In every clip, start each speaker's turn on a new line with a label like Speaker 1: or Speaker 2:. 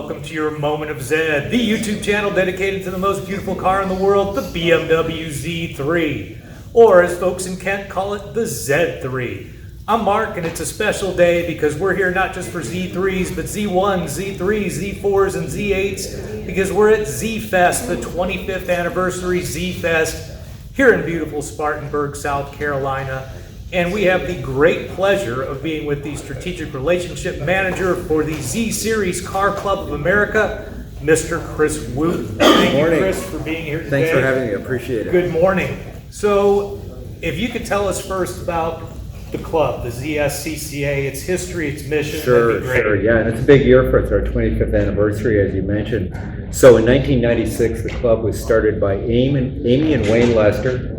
Speaker 1: welcome to your Moment of Zed, the YouTube channel dedicated to the most beautiful car in the world, the BMW Z3, or as folks in Kent call it, the Z3. I'm Mark, and it's a special day because we're here not just for Z3s, but Z1s, Z3s, Z4s, and Z8s, because we're at Zfest, the 25th anniversary Zfest, here in beautiful Spartanburg, South Carolina. And we have the great pleasure of being with the Strategic Relationship Manager for the Z Series Car Club of America, Mr. Chris Wootten. Thank you, Chris, for being here today.
Speaker 2: Thanks for having me. I appreciate it.
Speaker 1: Good morning. So, if you could tell us first about the club, the ZSCCA, its history, its mission, that'd be great.
Speaker 2: Sure. Yeah, and it's a big year for us, our 25th anniversary, as you mentioned. So in 1996, the club was started by Amy and Wayne Lester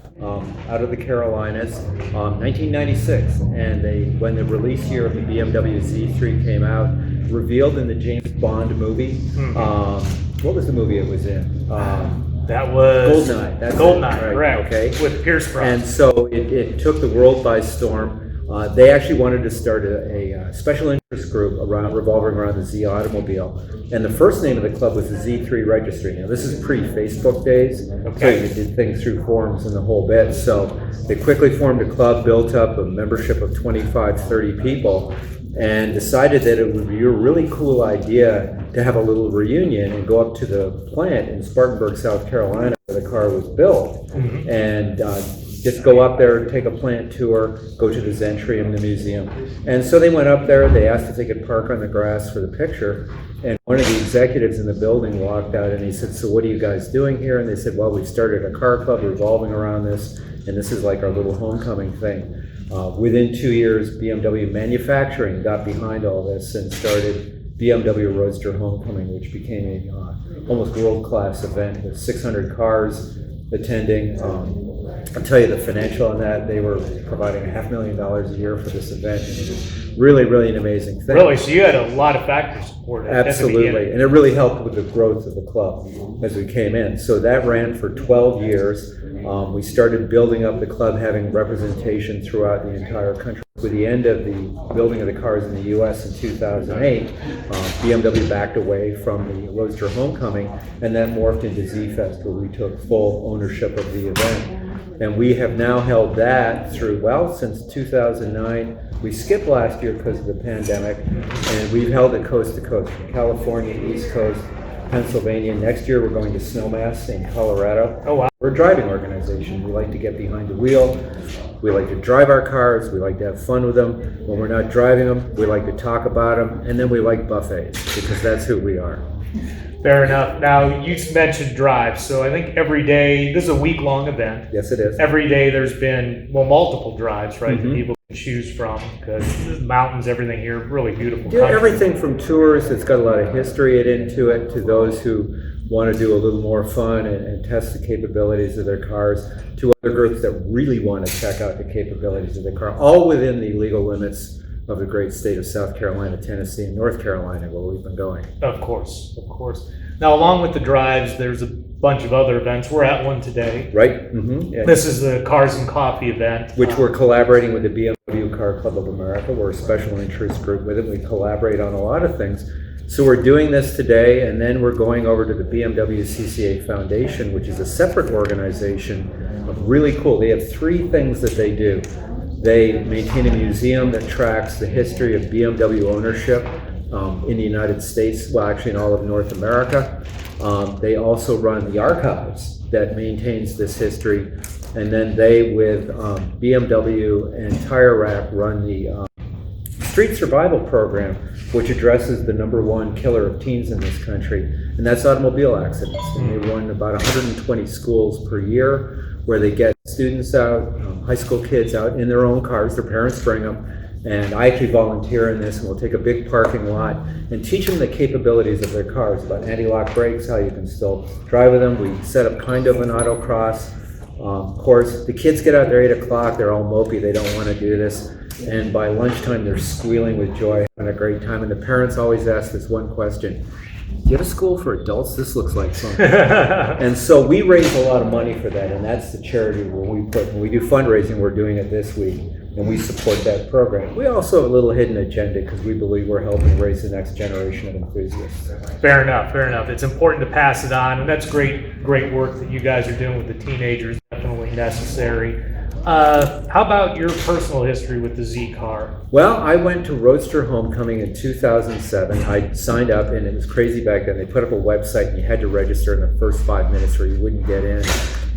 Speaker 2: out of the Carolinas, 1996. And when the release year of the BMW Z3 came out, revealed in the James Bond movie. What was the movie it was in?
Speaker 1: That was
Speaker 2: Goldeneye. That's
Speaker 1: Goldeneye,
Speaker 2: it, right?
Speaker 1: correct.
Speaker 2: Okay.
Speaker 1: With Pierce Brosnan.
Speaker 2: And so it took the world by storm. They actually wanted to start a special interest group revolving around the Z automobile. And the first name of the club was the Z3 Registry. Now, this is pre-Facebook days,
Speaker 1: okay.
Speaker 2: So you did things through forums and the whole bit. So they quickly formed a club, built up a membership of 25, 30 people, and decided that it would be a really cool idea to have a little reunion and go up to the plant in Spartanburg, South Carolina, where the car was built, and just go up there, take a plant tour, go to the Zentrium, the museum. And so they went up there, they asked if they could park on the grass for the picture, and one of the executives in the building walked out and he said, "So what are you guys doing here?" And they said, "Well, we started a car club revolving around this, and this is like our little homecoming thing." Within 2 years, BMW Manufacturing got behind all this and started BMW Roadster Homecoming, which became a almost world-class event with 600 cars attending. I'll tell you the financial on that, they were providing $500,000 a year for this event. And it was really, really an amazing thing.
Speaker 1: Really? So you had a lot of factor support at the beginning.
Speaker 2: Absolutely, and it really helped with the growth of the club as we came in. So that ran for 12 years. We started building up the club, having representation throughout the entire country. With the end of the building of the cars in the U.S. in 2008, BMW backed away from the Roadster Homecoming, and that morphed into Zfest, where we took full ownership of the event. And we have now held that through, well, since 2009. We skipped last year because of the pandemic, and we've held it coast to coast, from California, East Coast, Pennsylvania. Next year we're going to Snowmass in Colorado.
Speaker 1: Oh, wow.
Speaker 2: We're a driving organization. We like to get behind the wheel. We like to drive our cars. We like to have fun with them. When we're not driving them, we like to talk about them. And then we like buffets, because that's who we are.
Speaker 1: Fair enough. Now, you mentioned drives, so I think every day, this is a week-long event.
Speaker 2: Yes, it is.
Speaker 1: Every day there's been, well, multiple drives, right, that people can choose from, because the mountains, everything here, really beautiful country.
Speaker 2: Yeah, everything from tours that's got a lot of history into it, to those who want to do a little more fun and test the capabilities of their cars, to other groups that really want to check out the capabilities of their car, all within the legal limits of the great state of South Carolina, Tennessee, and North Carolina, where we've been going.
Speaker 1: Of course, of course. Now, along with the drives, there's a bunch of other events. We're at one today.
Speaker 2: Right. Yeah.
Speaker 1: This is the Cars and Coffee event.
Speaker 2: Which we're collaborating with the BMW Car Club of America. We're a special interest group with it. We collaborate on a lot of things. So we're doing this today, and then we're going over to the BMW CCA Foundation, which is a separate organization. Really cool. They have 3 things that they do. They maintain a museum that tracks the history of BMW ownership in the United States, well, actually in all of North America. They also run the archives that maintains this history. And then they, with BMW and Tire Rack, run the Street Survival Program, which addresses the #1 killer of teens in this country, and that's automobile accidents. And they run about 120 schools per year, where they get students out, high school kids out in their own cars, their parents bring them, and I actually volunteer in this, and we'll take a big parking lot and teach them the capabilities of their cars, about anti-lock brakes, how you can still drive with them. We set up kind of an autocross course. The kids get out there 8 o'clock, they're all mopey, they don't want to do this, and by lunchtime they're squealing with joy, having a great time, and the parents always ask this one question: "Do you have a school for adults? This looks like fun." And so we raise a lot of money for that, and that's the charity where we do fundraising. We're doing it this week. and we support that program. We also have a little hidden agenda because we believe we're helping raise the next generation of enthusiasts.
Speaker 1: Fair enough, fair enough. It's important to pass it on, and that's great work that you guys are doing with the teenagers. Definitely necessary. How about your personal history with the Z car?
Speaker 2: Well, I went to Roadster Homecoming in 2007. I signed up, and it was crazy back then. They put up a website, and you had to register in the first 5 minutes or you wouldn't get in.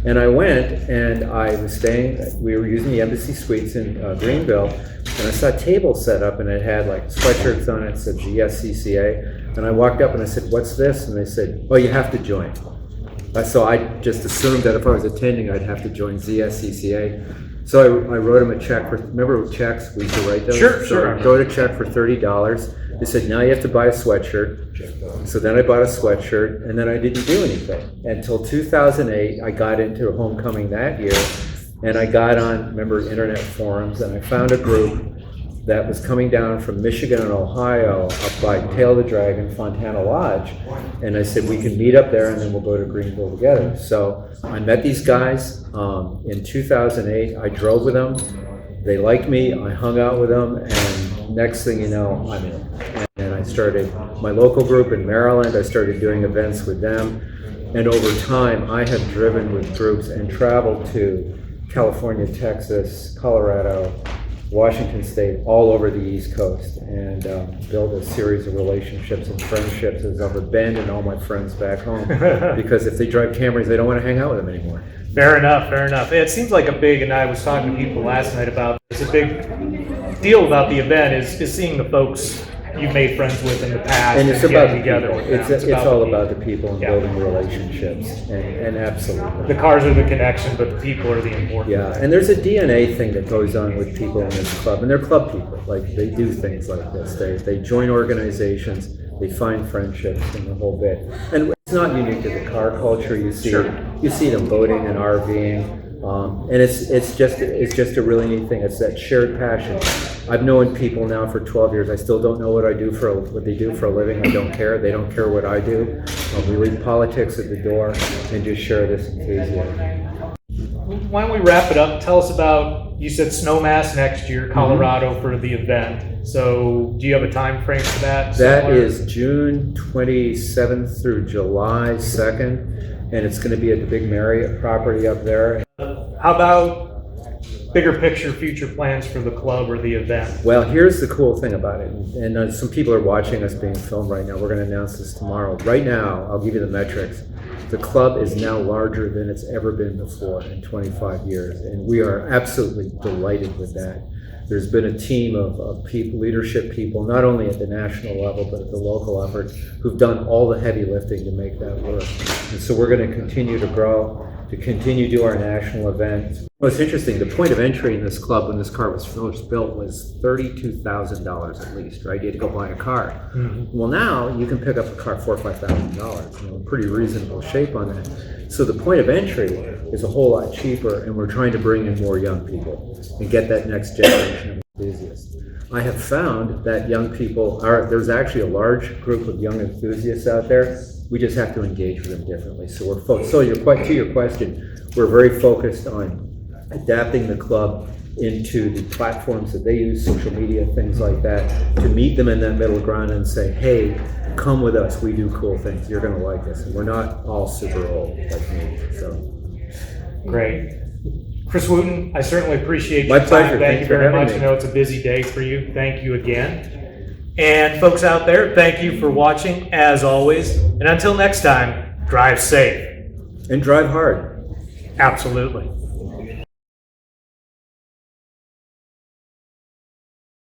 Speaker 2: And I went, and I was staying, we were using the Embassy Suites in Greenville, and I saw a table set up, and it had like sweatshirts on it, it said ZSCCA. And I walked up and I said, "What's this?" And they said, "Oh, you have to join." So I just assumed that if I was attending, I'd have to join ZSCCA. So I wrote them a check for, remember with checks, we used to write those?
Speaker 1: Sure.
Speaker 2: I wrote a check for $30. They said, "Now you have to buy a sweatshirt." So then I bought a sweatshirt, and then I didn't do anything. Until 2008, I got into Homecoming that year, and I got on, remember, internet forums, and I found a group that was coming down from Michigan and Ohio up by Tail of the Dragon, Fontana Lodge. And I said, we can meet up there and then we'll go to Greenville together. So I met these guys in 2008. I drove with them. They liked me. I hung out with them. And next thing you know, I'm in. And I started my local group in Maryland. I started doing events with them. And over time, I have driven with groups and traveled to California, Texas, Colorado, Washington State, all over the East Coast, and build a series of relationships and friendships as I've abandoned all my friends back home because if they drive Camrys, they don't want to hang out with them anymore.
Speaker 1: Fair enough. It seems like and I was talking to people last night about this, a big deal about the event is seeing the folks you've made friends with in the past
Speaker 2: and it's about the
Speaker 1: together
Speaker 2: people.
Speaker 1: with them.
Speaker 2: It's all about the people and building relationships, and absolutely.
Speaker 1: The cars are the connection, but the people are the important.
Speaker 2: Yeah, and there's a DNA thing that goes on with people in this club, and they're club people. Like they do things like this. They join organizations, they find friendships, and the whole bit. And it's not unique to the car culture. You see it in boating and RVing. And it's just a really neat thing. It's that shared passion. I've known people now for 12 years. I still don't know what they do for a living. I don't care. They don't care what I do. We leave politics at the door and just share this enthusiasm.
Speaker 1: Why don't we wrap it up? Tell us about, you said Snowmass next year, Colorado for the event. So do you have a time frame for that?
Speaker 2: That is June 27th through July 2nd. And it's going to be at the big Marriott property up there.
Speaker 1: How about bigger picture future plans for the club or the event?
Speaker 2: Well, here's the cool thing about it, and some people are watching us being filmed right now. We're going to announce this tomorrow. Right now, I'll give you the metrics. The club is now larger than it's ever been before in 25 years, and we are absolutely delighted with that. There's been a team of people, leadership people, not only at the national level, but at the local effort, who've done all the heavy lifting to make that work. And so we're going to continue to grow, to continue to do our national event. What's interesting, the point of entry in this club when this car was first built was $32,000 at least, right? You had to go buy a car. Mm-hmm. Well, now you can pick up a car $4,000 or $5,000, pretty reasonable shape on that. So the point of entry is a whole lot cheaper, and we're trying to bring in more young people and get that next generation of enthusiasts. I have found that young people there's actually a large group of young enthusiasts out there. We just have to engage with them differently. So to your question, we're very focused on adapting the club into the platforms that they use, social media, things like that, to meet them in that middle ground and say, hey, come with us, we do cool things, you're going to like us. And we're not all super old like me. So
Speaker 1: great. Chris Wootten, I certainly appreciate
Speaker 2: your time. My pleasure.
Speaker 1: Thank you very much. I know it's a busy day for you. Thank you again. And folks out there, thank you for watching as always. And until next time, drive safe.
Speaker 2: And drive hard.
Speaker 1: Absolutely.